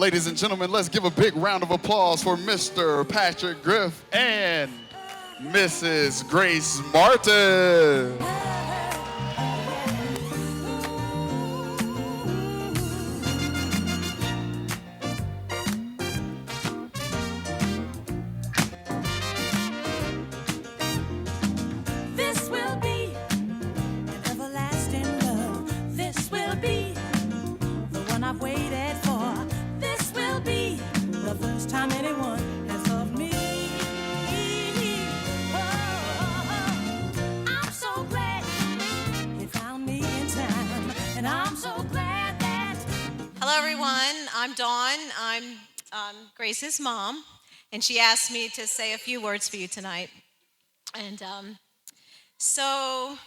Ladies and gentlemen, let's give a big round of applause for Mr. Patrick Griff and Mrs. Grace Martin. This will be an everlasting love. This will be the one I've waited for. This will be the first time anyone has loved me. Oh, I'm so glad you found me in time, and I'm so glad that. Hello, everyone. I'm Dawn. I'm Grace's mom, and she asked me to say a few words for you tonight. And so,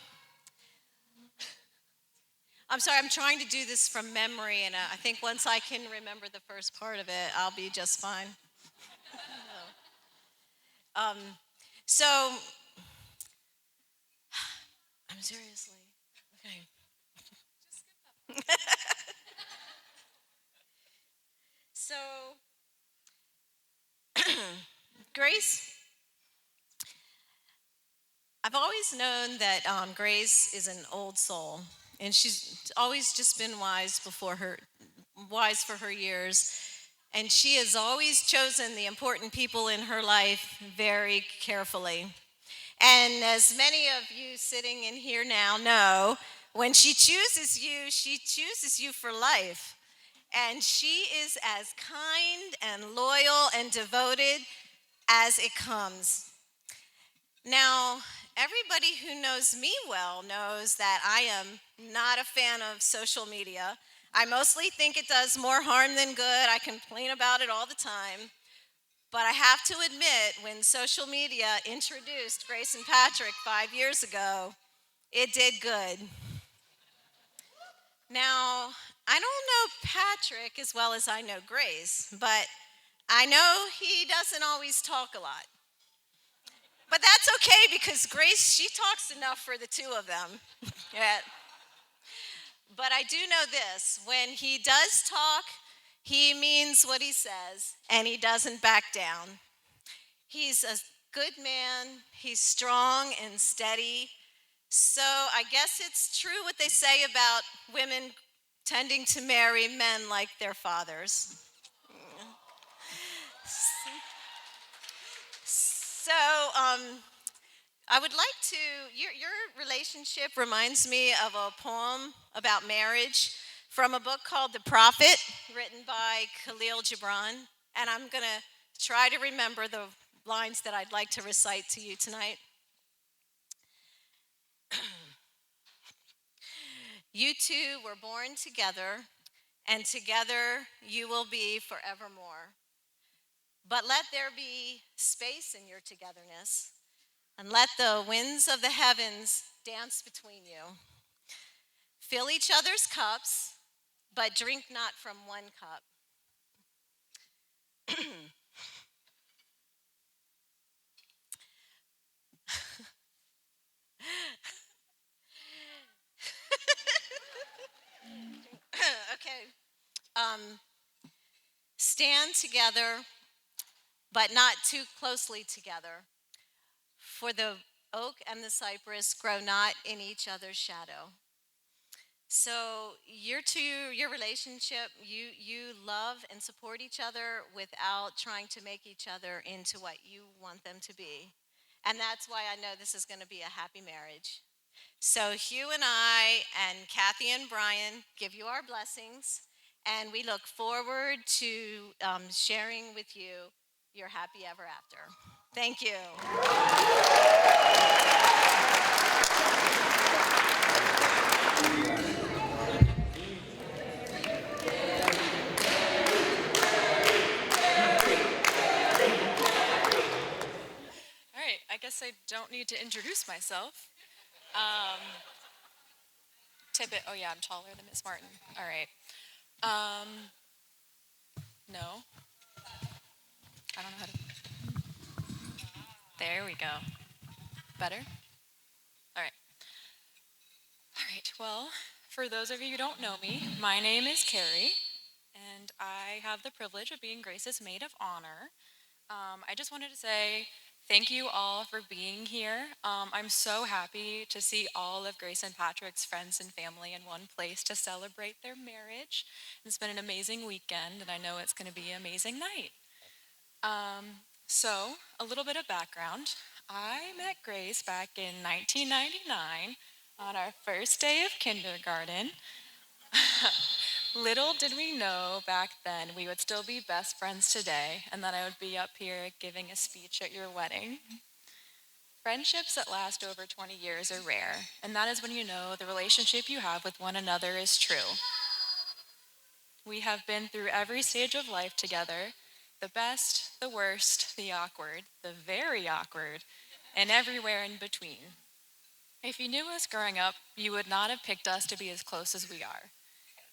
I'm sorry, I'm trying to do this from memory, and I think once I can remember the first part of it, I'll be just fine. um, so, I'm seriously, okay. So, Grace, I've always known that Grace is an old soul, and she's always just been wise for her years, and she has always chosen the important people in her life very carefully. And as many of you sitting in here now know, when she chooses you for life. And she is as kind and loyal and devoted as it comes. Now, everybody who knows me well knows that I am not a fan of social media. I mostly think it does more harm than good. I complain about it all the time. But I have to admit, when social media introduced Grace and Patrick 5 years ago, it did good. Now, I don't know Patrick as well as I know Grace, but I know he doesn't always talk a lot. But that's okay because Grace, she talks enough for the two of them. Yeah. But I do know this, when he does talk, he means what he says, and he doesn't back down. He's a good man, he's strong and steady. So I guess it's true what they say about women tending to marry men like their fathers. So I would like to, your relationship reminds me of a poem about marriage from a book called The Prophet, written by Khalil Gibran. And I'm going to try to remember the lines that I'd like to recite to you tonight. You two were born together, and together you will be forevermore. But let there be space in your togetherness, and let the winds of the heavens dance between you. Fill each other's cups, but drink not from one cup. Okay. Stand together, but not too closely together. For the oak and the cypress grow not in each other's shadow. So your relationship, you love and support each other without trying to make each other into what you want them to be. And that's why I know this is going to be a happy marriage. So Hugh and I and Kathy and Brian give you our blessings, and we look forward to sharing with you your happy ever after. Thank you. All right, I guess I don't need to introduce myself. Tippett, oh yeah, I'm taller than Miss Martin. All right. No, I don't know how to. There we go. Better? All right. All right, well, for those of you who don't know me, my name is Carrie, and I I have the privilege of being Grace's maid of honor. I just wanted to say thank you all for being here. I'm so happy to see all of Grace and Patrick's friends and family in one place to celebrate their marriage. It's been an amazing weekend, and I know it's going to be an amazing night. So, a little bit of background. I met Grace back in 1999 on our first day of kindergarten. Little did we know back then we would still be best friends today, and that I would be up here giving a speech at your wedding. Friendships that last over 20 years are rare, and that is when you know the relationship you have with one another is true. We have been through every stage of life together, the best, the worst, the awkward, the very awkward, and everywhere in between. If you knew us growing up, you would not have picked us to be as close as we are.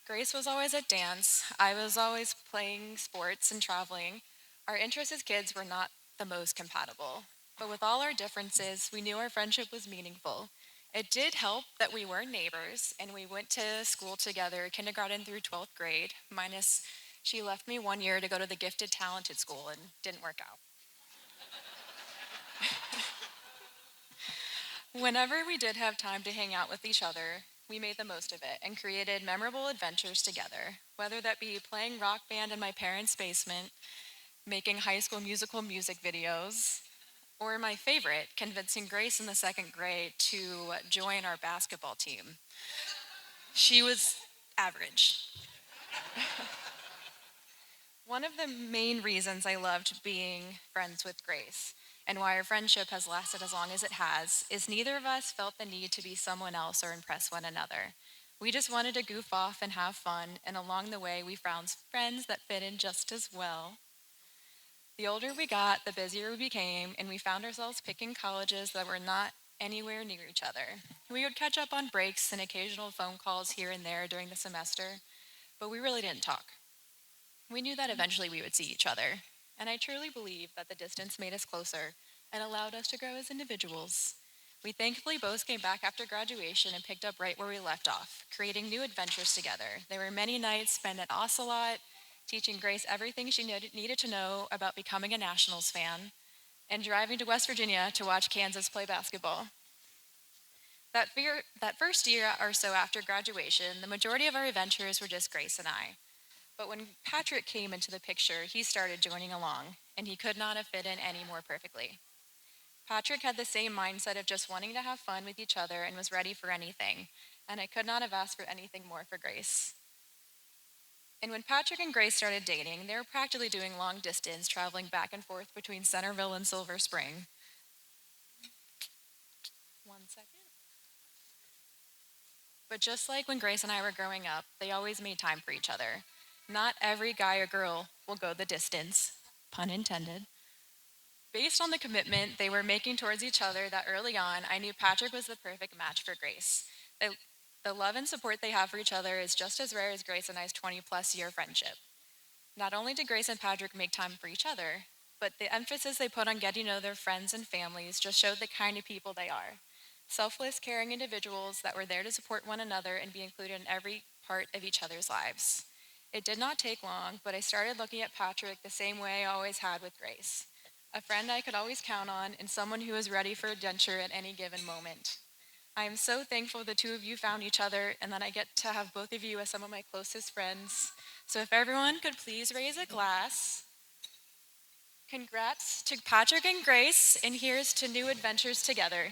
Grace was always at dance. I was always playing sports and traveling. Our interests as kids were not the most compatible. But with all our differences, we knew our friendship was meaningful. It did help that we were neighbors and we went to school together, kindergarten through 12th grade, minus she left me 1 year to go to the gifted talented school and didn't work out. Whenever we did have time to hang out with each other, we made the most of it and created memorable adventures together, whether that be playing rock band in my parents' basement, making high school musical music videos, or my favorite, convincing Grace in the second grade to join our basketball team. She was average. One of the main reasons I loved being friends with Grace and why our friendship has lasted as long as it has is neither of us felt the need to be someone else or impress one another. We just wanted to goof off and have fun, and along the way, we found friends that fit in just as well. The older we got, the busier we became, and we found ourselves picking colleges that were not anywhere near each other. We would catch up on breaks and occasional phone calls here and there during the semester, but we really didn't talk. We knew that eventually we would see each other, and I truly believe that the distance made us closer and allowed us to grow as individuals. We thankfully both came back after graduation and picked up right where we left off, creating new adventures together. There were many nights spent at Ocelot, teaching Grace everything she needed to know about becoming a Nationals fan, and driving to West Virginia to watch Kansas play basketball. That first year or so after graduation, the majority of our adventures were just Grace and I. But when Patrick came into the picture, he started joining along, and he could not have fit in any more perfectly. Patrick had the same mindset of just wanting to have fun with each other and was ready for anything, and I could not have asked for anything more for Grace. And when Patrick and Grace started dating, they were practically doing long distance, traveling back and forth between Centerville and Silver Spring. 1 second. But just like when Grace and I were growing up, they always made time for each other. Not every guy or girl will go the distance, pun intended. Based on the commitment they were making towards each other that early on, I knew Patrick was the perfect match for Grace. The love and support they have for each other is just as rare as Grace and I's 20-plus year friendship. Not only did Grace and Patrick make time for each other, but the emphasis they put on getting to know their friends and families just showed the kind of people they are. Selfless, caring individuals that were there to support one another and be included in every part of each other's lives. It did not take long, but I started looking at Patrick the same way I always had with Grace. A friend I could always count on and someone who was ready for adventure at any given moment. I am so thankful the two of you found each other and that I get to have both of you as some of my closest friends. So if everyone could please raise a glass. Congrats to Patrick and Grace, and here's to new adventures together.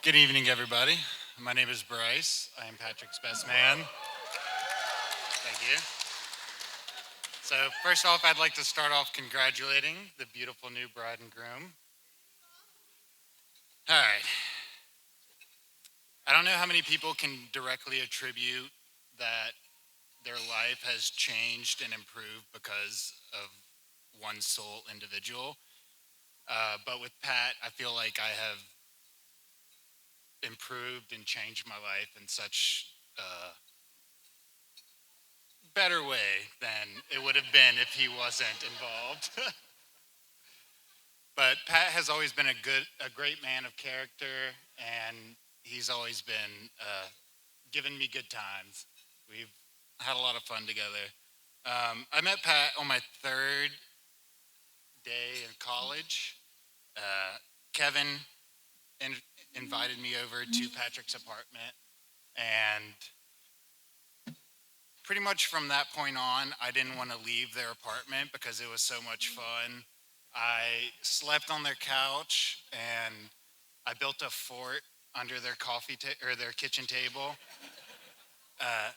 Good evening, everybody. My name is Bryce. I am Patrick's best man. Thank you. So first off, I'd like to start off congratulating the beautiful new bride and groom. All right. I don't know how many people can directly attribute that their life has changed and improved because of one sole individual. But with Pat, I feel like I have improved and changed my life in such a better way than it would have been if he wasn't involved. But Pat has always been a great man of character, and he's always been given me good times. We've had a lot of fun together. I met Pat on my third day in college. Kevin in- invited me over to Patrick's apartment, and pretty much from that point on, I didn't want to leave their apartment because it was so much fun. I slept on their couch, and I built a fort under their or their kitchen table. Uh,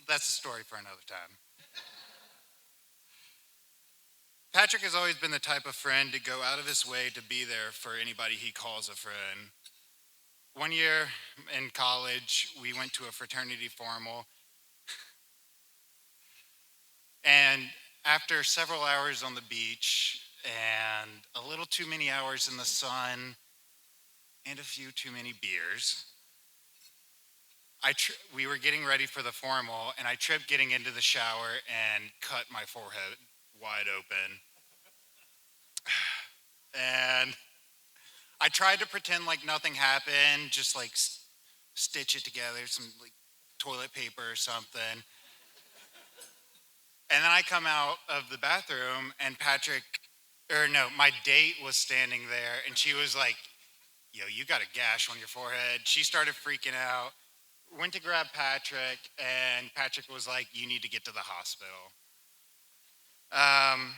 that's a story for another time. Patrick has always been the type of friend to go out of his way to be there for anybody he calls a friend. One year in college, we went to a fraternity formal, and after several hours on the beach and a little too many hours in the sun and a few too many beers, we were getting ready for the formal, and I tripped getting into the shower and cut my forehead wide open. And I tried to pretend like nothing happened, just like stitch it together, some like toilet paper or something. And then I come out of the bathroom, and my date was standing there, and she was like, "Yo, you got a gash on your forehead." She started freaking out. Went to grab Patrick, and Patrick was like, "You need to get to the hospital." Um,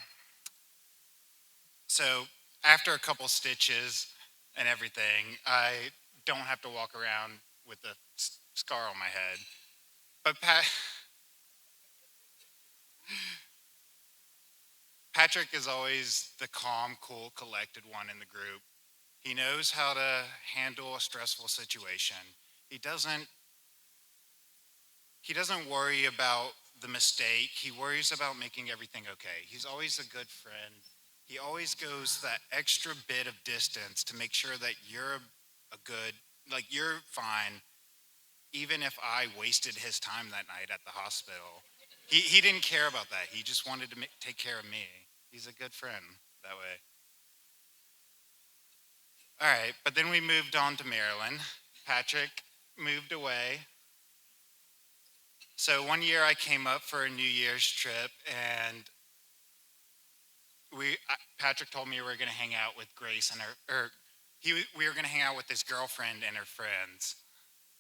so after a couple stitches and everything, I don't have to walk around with a scar on my head. But Patrick is always the calm, cool, collected one in the group. He knows how to handle a stressful situation. He doesn't he doesn't worry about the mistake. He worries about making everything okay. He's always a good friend. He always goes that extra bit of distance to make sure that you're fine, even if I wasted his time that night at the hospital. He didn't care about that. He just wanted to take care of me. He's a good friend that way. All right, but then we moved on to Maryland. Patrick moved away. So one year I came up for a New Year's trip, and Patrick told me we were going to hang out with Grace and we were going to hang out with his girlfriend and her friends.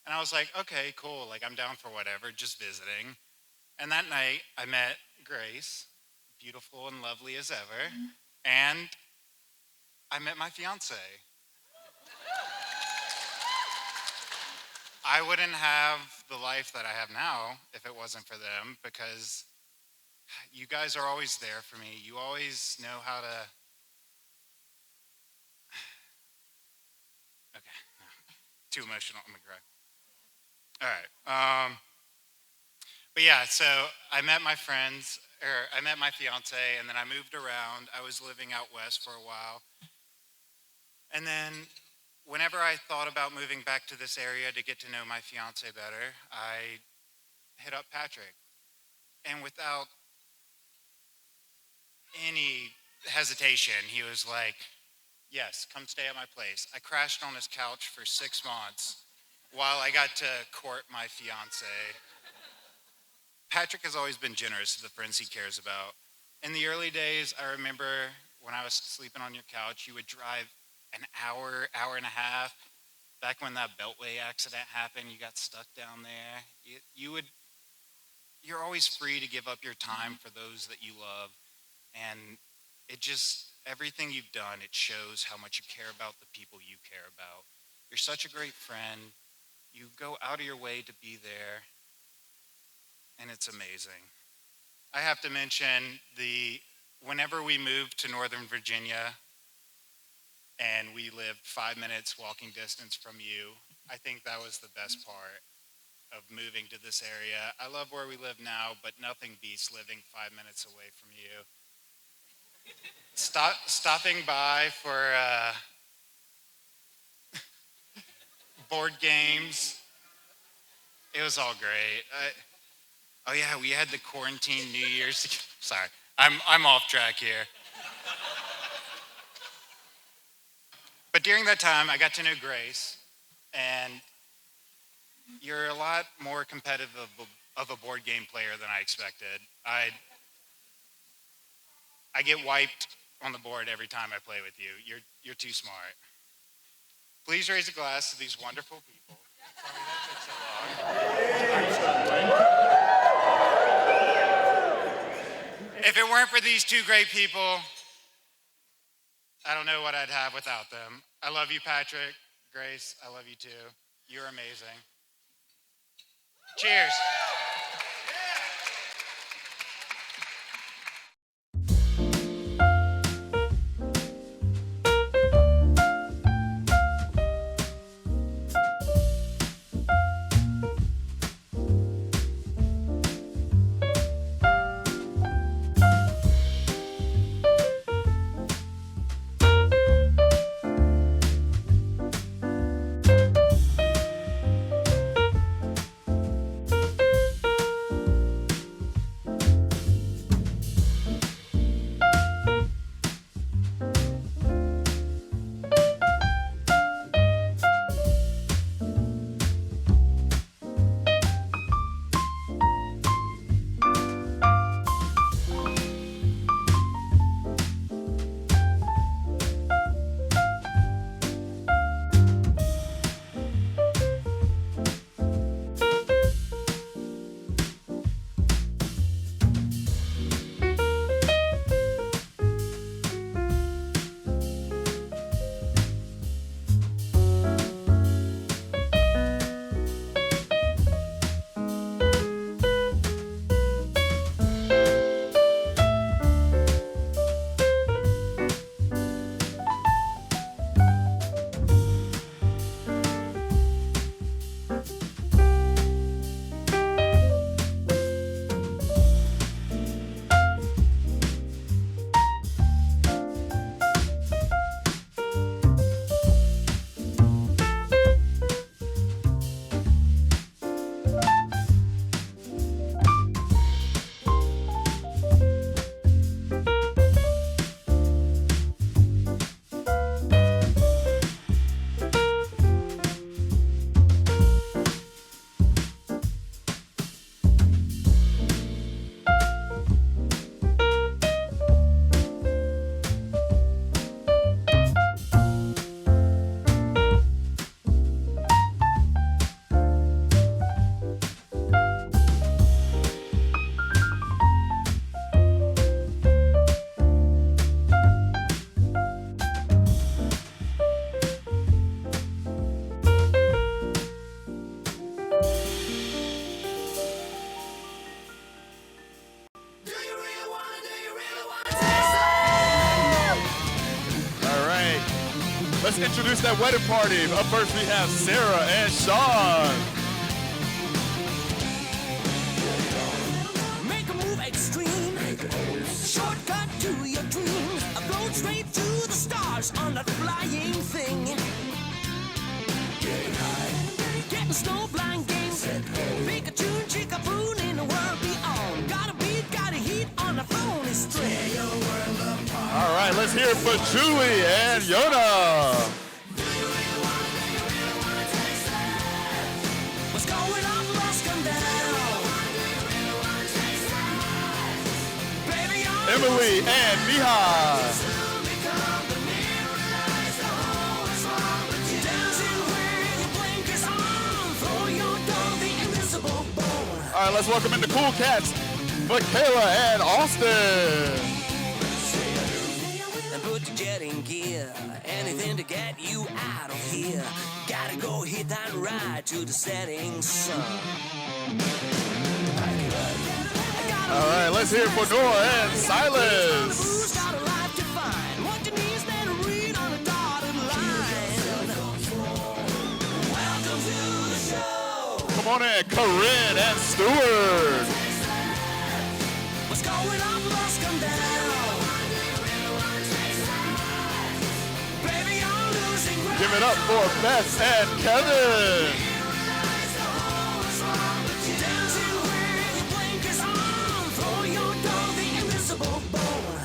And I was like, okay, cool. Like, I'm down for whatever, just visiting. And that night I met Grace, beautiful and lovely as ever. And I met my fiance. I wouldn't have the life that I have now if it wasn't for them, because you guys are always there for me. You always know how to. Okay, no, too emotional. I'm gonna cry. All right. But yeah, so I met my friends, or I met my fiance, and then I moved around. I was living out west for a while. And then whenever I thought about moving back to this area to get to know my fiance better, I hit up Patrick. And without any hesitation, he was like, yes, come stay at my place. I crashed on his couch for 6 months while I got to court my fiance. Patrick has always been generous to the friends he cares about. In the early days, I remember when I was sleeping on your couch, you would drive an hour, hour and a half. Back when that Beltway accident happened, you got stuck down there. You're always free to give up your time for those that you love. And everything you've done, it shows how much you care about the people you care about. You're such a great friend. You go out of your way to be there, and it's amazing. I have to mention whenever we moved to Northern Virginia and we lived 5 minutes walking distance from you, I think that was the best part of moving to this area. I love where we live now, but nothing beats living 5 minutes away from you. Stopping by for board games, it was all great. Oh yeah, we had the quarantine New Year's. Sorry, I'm off track here. But during that time, I got to know Grace, and You're a lot more competitive of a board game player than I expected. I get wiped on the board every time I play with you. You're too smart. Please raise a glass to these wonderful people. Sorry that took so long. If it weren't for these two great people, I don't know what I'd have without them. I love you, Patrick. Grace, I love you too. You're amazing. Cheers. Let's introduce that wedding party. Up first, we have Sarah and Sean. Make a move extreme. Shortcut to your dreams. A float straight to the stars on that flying thing. Getting high. Getting snow blind games. Pick a tune, chick a boon in the world beyond. Got a beat, got a heat on the phone is straight. All right, let's hear it for Julie and Yona. What's going on, let's come down. Baby, Emily and Mihai. All right, let's welcome in the cool cats, Michaela and Austin. And put your jet in gear, anything to get you out of here. Gotta go hit that ride to the setting sun. All right, let's hear it for Nora and Silas. Come on in, Corinne and Stewart. What's going on, let's come down. Baby, I'm losing ground. Give it up for Beth and Kevin. Dancing with your blinkers on. Throw your dog the invisible bone.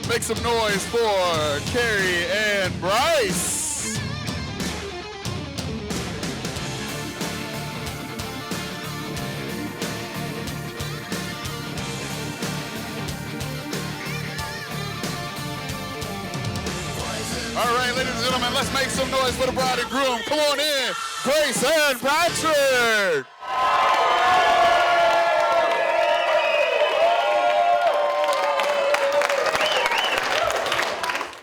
Make some noise for Carrie and Bryce. let's make some noise for the bride and groom. Come on in, Grace and Patrick.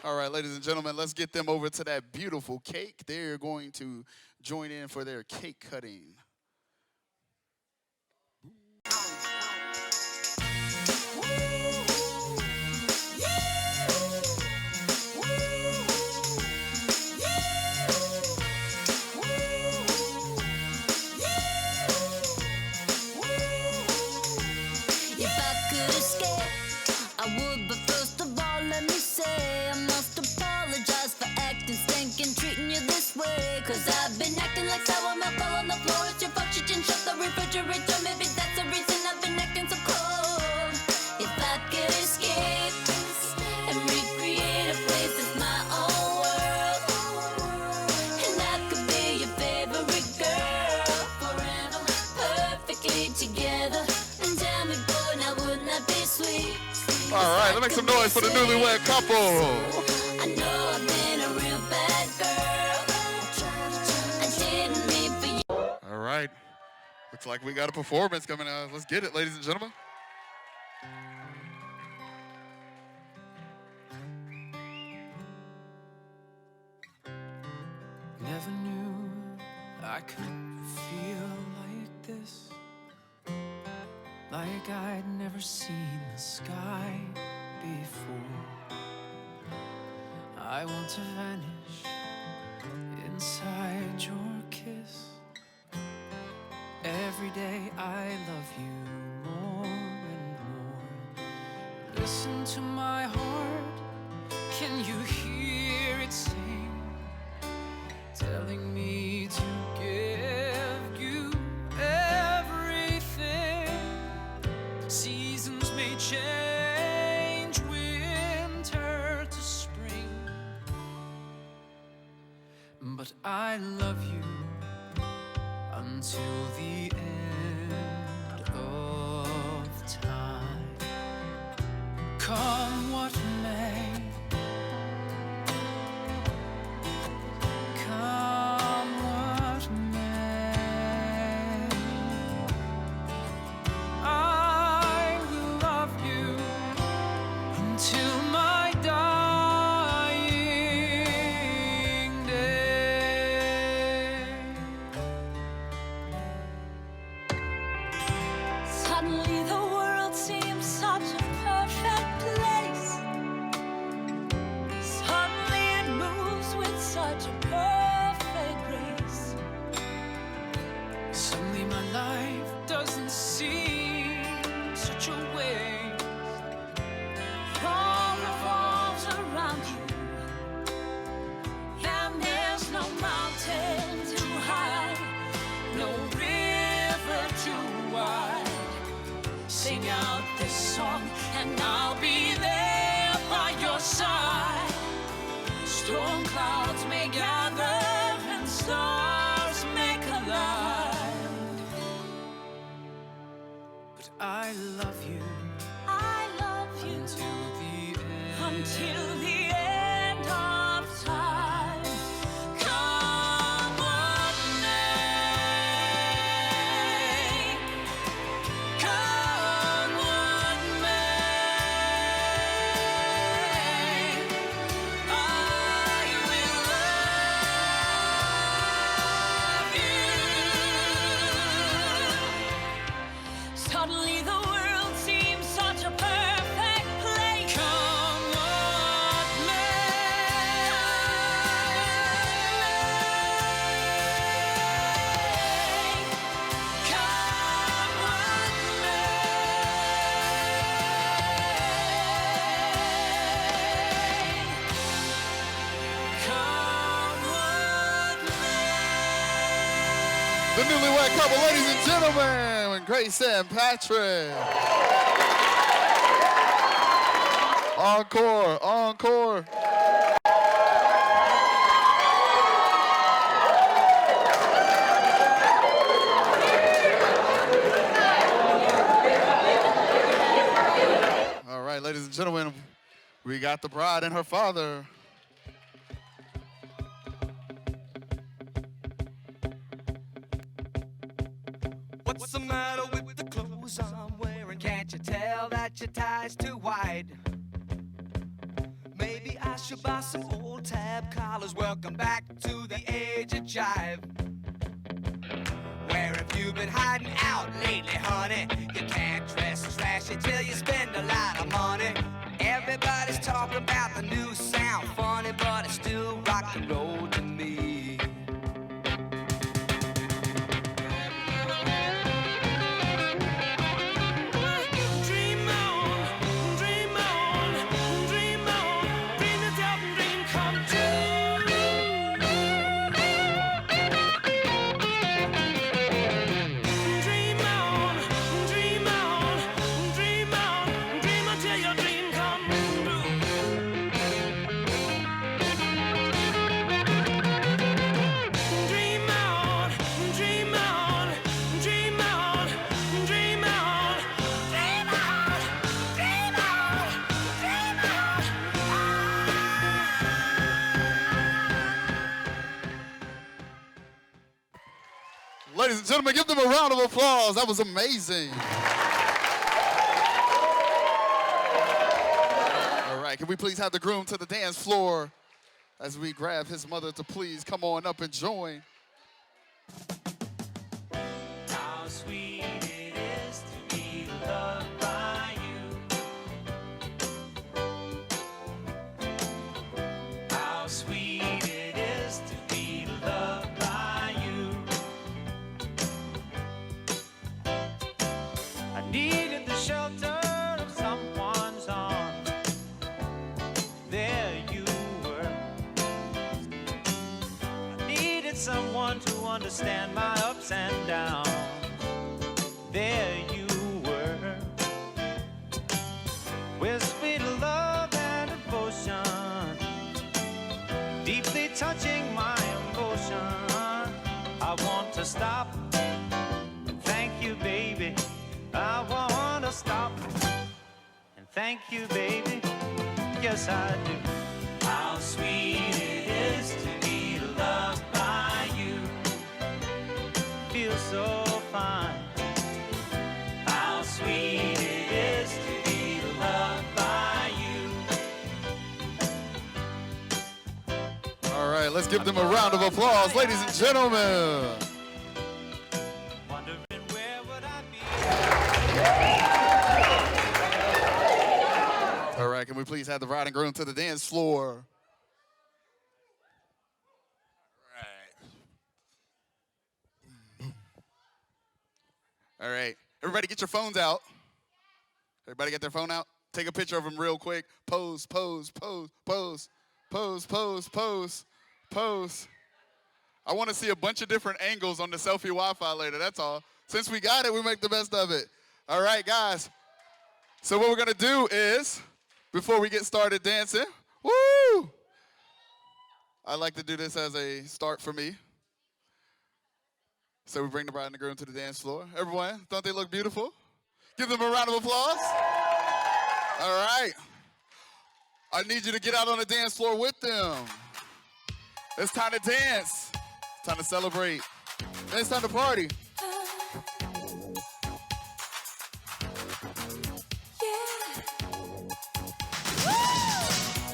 All right, ladies and gentlemen, let's get them over to that beautiful cake. They're going to join in for their cake cutting. If I could escape, I would, but first of all, let me say I must apologize for acting stinking, treating you this way. Cause I've been acting like sour milk all on the floor. It's your fault you didn't shut the refrigerator. Maybe that's the reason I've been acting so cold. If I could escape this and recreate a place that's my own world, and I could be your favorite girl forever, perfectly together. And tell me, boy, now wouldn't that be sweet? All right, let's make some noise for the newlywed couple. I know I've been a real bad girl. I didn't mean for you. All right, looks like we got a performance coming out. Let's get it, ladies and gentlemen. Never knew I could feel like this, like I'd never seen the sky before. I want to vanish inside your kiss. Every day I love you more and more. Listen to my heart, can you hear it sing? Telling me to give you everything. Seasons may change, winter to spring, but I love you until the end of time. Come what may, come what may, I will love you until my dying day. Suddenly the world seems such a perfect place. Suddenly it moves with such a perfect grace. Suddenly my life doesn't seem such a waste. It all revolves around you, and there's no mountain too high, No river too wide. sing out this song, and I'll be there by your side. Storm clouds may gather and stars may collide. But I love you I love you until the end. until the end of time. Come what may, come what may, I will love you. Suddenly the world seems such a perfect place. Come what Come what may, come what may. The newlywed couple, ladies and gentlemen, Grace and Patrick. Encore, encore. All right, ladies and gentlemen, we got the bride and her father. What's the matter with the clothes I'm wearing? Can't you tell that your tie's too wide? Maybe I should buy some old tab collars. Welcome back to the age of jive. Where have you been hiding out lately, honey? You can't dress trashy till you spend a lot of money. Everybody's talking about the new sound, funny, but it's still rock and roll to me. Dream on, dream on, dream on, dream yourself and dream come true. Dream on, dream on, dream on, dream until your dream come true. Dream on, dream on, dream on, dream on, dream on, dream on, dream on. Ladies and gentlemen, give them a round of applause. That was amazing. All right, can we please have the groom to the dance floor as we grab his mother to please come on up and join. How sweet it is to be loved by you. How sweet it is to be loved by you. I needed the shelter of someone's arms. There you were. I needed someone to understand my ups and downs. There you were. With sweet love and devotion, deeply touching my emotion. I want to stop and thank you, baby. I want to stop and thank you, baby. Yes, I do. How sweet it is to be loved by you. Feels so fine. How sweet it is to be loved by you. All right, let's give them a round of applause, ladies and gentlemen. Wondering where would I be? All right, can we please have the bride and groom to the dance floor? All right, everybody get your phones out. Everybody get their phone out? Take a picture of them real quick. Pose, pose, pose, pose, pose, pose, pose, pose. I want to see a bunch of different angles on the selfie Wi-Fi later, that's all. Since we got it, we make the best of it. All right, guys. So what we're going to do is, before we get started dancing, woo! I like to do this as a start for me. So we bring the bride and the groom to the dance floor. Everyone, don't they look beautiful? Give them a round of applause. All right. I need you to get out on the dance floor with them. It's time to dance. It's time to celebrate. And it's time to party.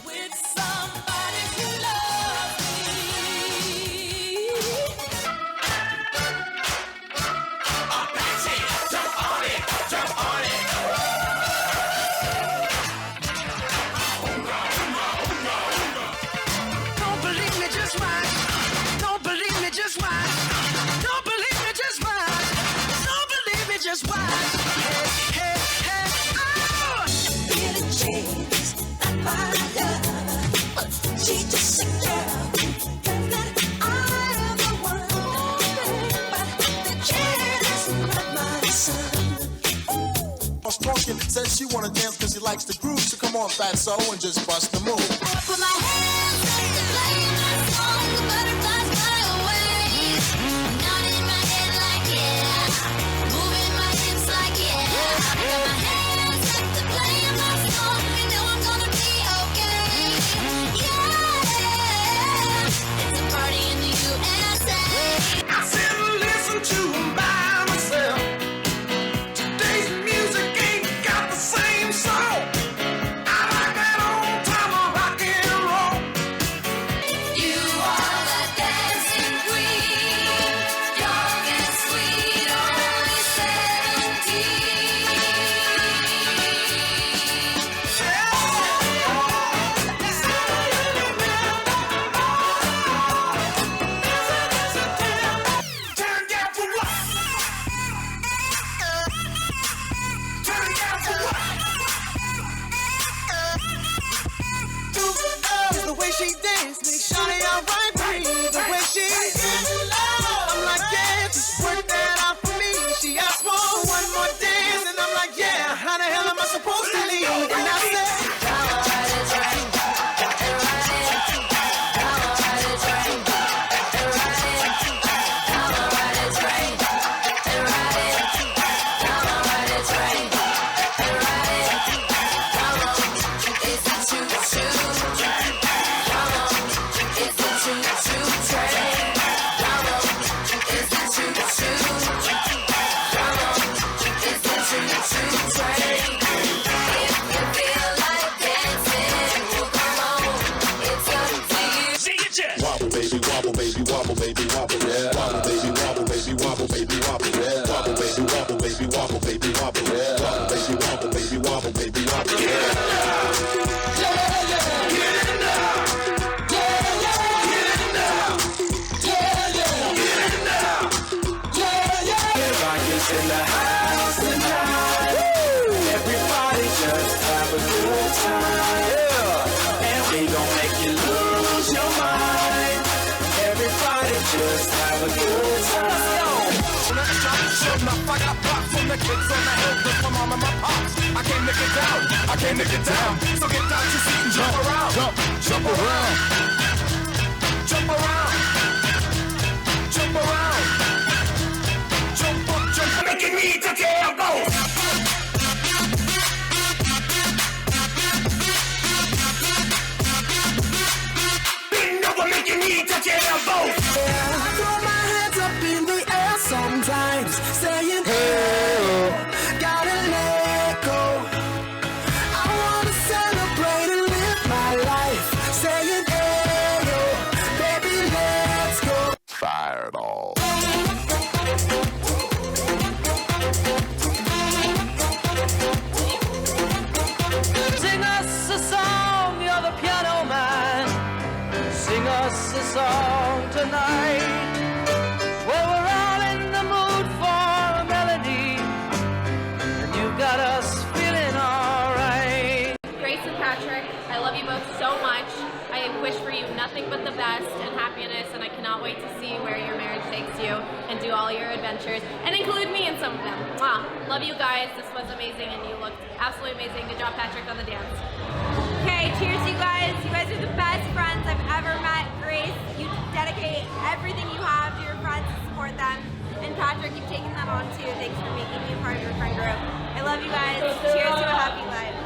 With somebody who loves me. Apache, jump on it, jump on it. Don't believe me, just watch. Don't believe me, just watch. Don't believe me, just watch. Don't believe me, just watch. Hey, hey, hey, oh! Get a chance, not my love. She's just a girl. That I am the one. But the chance, not my son. was talking, said she wanna dance cause she likes the groove. So come on, fatso, and just bust the move. Put my hands up to play my song. The butterflies fly away. Nodding my head like yeah. Moving my hips like yeah. Got my hands up to play my song. You know I'm gonna be okay. Yeah. It's a party in the USA. I sit and listen to 'em by myself. in the house tonight. Everybody just have a good time. Yeah. And we gon' make you lose your mind. Everybody just have a good time. Let's go. I got props from the kids on the hill, with my mom and my pops. I came to get down, I came to get down. So get down your seat and jump around. Jump around. Jump around. Jump around. Jump up, jump up. Making me to tell both. Bend over, making me to tell both. Throw my hands up in the air sometimes, saying, hey, gotta let go. I wanna celebrate and live my life, saying, hey, yo, baby, let's go. Fire it all. Sing us a song, you're the piano man. Sing us a song tonight. Well, we're all in the mood for a melody, and you got us feeling alright. Grace and Patrick, I love you both so much. I wish for you nothing but the best and happiness, and I cannot wait to see where your marriage takes you and do all your adventures, and include me in some of them. Wow, love you guys. This was amazing, and you looked absolutely amazing. Good job, Patrick, on the dance. Okay, cheers, you guys. You guys are the best friends I've ever met. Grace, you dedicate everything you have to your friends to support them. And Patrick, you've taken that on too. Thanks for making me a part of your friend group. I love you guys. Cheers to a happy life.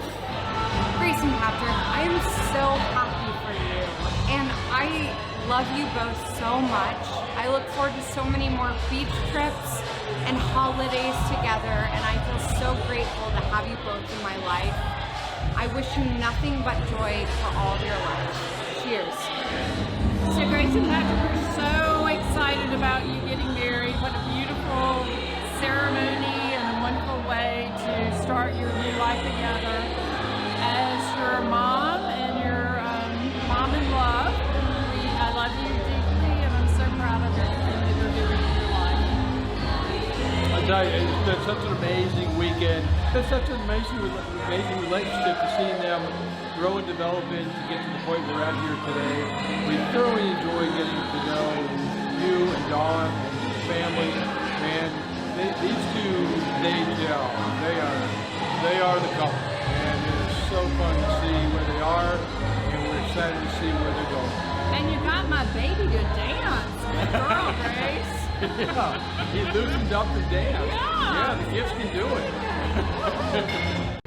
Grace and Patrick, I am so happy for you. And I love you both so much. I look forward to so many more beach trips and holidays together, and I feel so grateful to have you both in my life. I wish you nothing but joy for all of your lives. Cheers. So Grace and Patrick are so excited about you getting married. What a beautiful ceremony and a wonderful way to start your new life together. As your mom and your mom in love, I love you deeply, and I'm so proud of everything that you're doing in your life. I tell you, it's been such an amazing weekend. It's been such an amazing relationship to see them grow and develop in to get to the point we're at here today. We thoroughly enjoy getting to know you and Dawn and the family. And these two, they gel. They are the couple. And it is so fun to see where they are, and we're excited to see where they're going. And you got my baby to dance. Good girl, Grace. Yeah, he loosened up to dance. Yeah, the gifts can do it.